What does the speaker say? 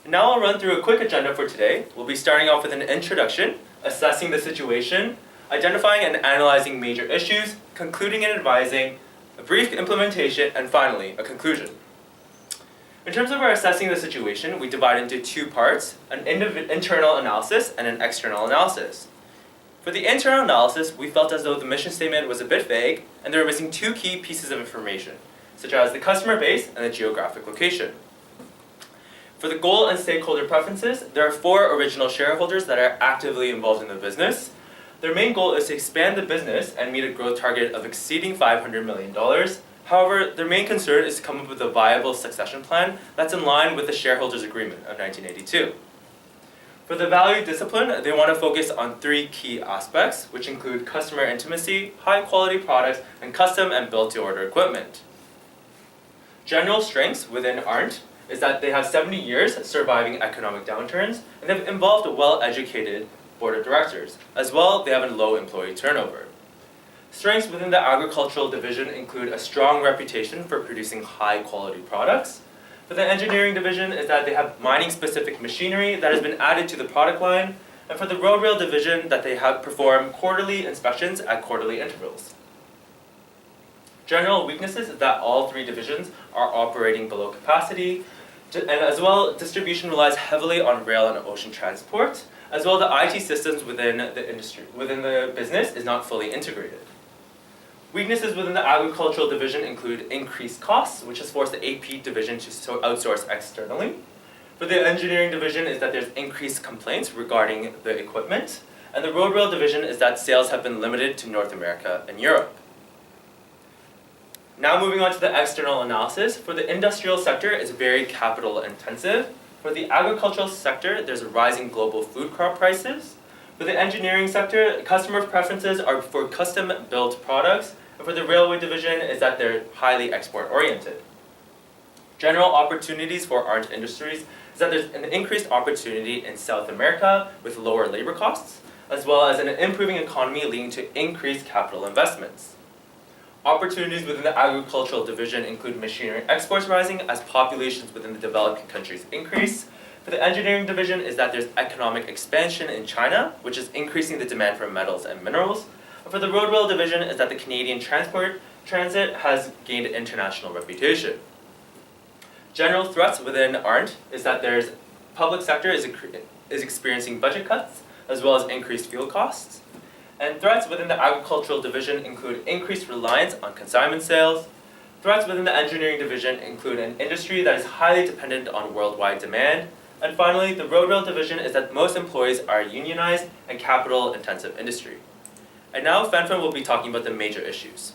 Now I'll run through a quick agenda for today. We'll be starting off with an introduction, assessing the situation, identifying and analyzing major issues, concluding and advising, a brief implementation, and finally, a conclusion. In terms of our assessing the situation, we divide into two parts, an internal analysis and an external analysis. For the internal analysis, we felt as though the mission statement was a bit vague and they were missing two key pieces of information, such as the customer base and the geographic location. For the goal and stakeholder preferences, there are 4 original shareholders that are actively involved in the business. Their main goal is to expand the business and meet a growth target of exceeding $500 million. However, their main concern is to come up with a viable succession plan that's in line with the shareholders' agreement of 1982. For the value discipline, they want to focus on 3 key aspects, which include customer intimacy, high-quality products, and custom and built-to-order equipment. General strengths within ARNT is that they have 70 years surviving economic downturns, and they've involved a well-educated board of directors. As well, they have a low employee turnover. Strengths within the agricultural division include a strong reputation for producing high-quality products. For the engineering division is that they have mining-specific machinery that has been added to the product line, and for the road rail division that they have performed quarterly inspections at quarterly intervals. General weaknesses is that all 3 divisions are operating below capacity, and as well, distribution relies heavily on rail and ocean transport, as well the IT systems within the business is not fully integrated. Weaknesses within the agricultural division include increased costs, which has forced the AP division to outsource externally. For the engineering division is that there's increased complaints regarding the equipment, and the road rail division is that sales have been limited to North America and Europe. Now moving on to the external analysis, for the industrial sector, it's very capital intensive. For the agricultural sector, there's a rising global food crop prices. For the engineering sector, customer preferences are for custom-built products, and for the railway division is that they're highly export-oriented. General opportunities for ARNT Industries is that there's an increased opportunity in South America with lower labor costs, as well as an improving economy leading to increased capital investments. Opportunities within the agricultural division include machinery exports rising as populations within the developing countries increase. For the engineering division is that there's economic expansion in China, which is increasing the demand for metals and minerals. And for the road rail division is that the Canadian transit has gained international reputation. General threats within ARNT is that there's public sector is experiencing budget cuts, as well as increased fuel costs. And threats within the agricultural division include increased reliance on consignment sales. Threats within the engineering division include an industry that is highly dependent on worldwide demand. And finally, the road rail division is that most employees are unionized and capital-intensive industry. And now Fanfan will be talking about the major issues.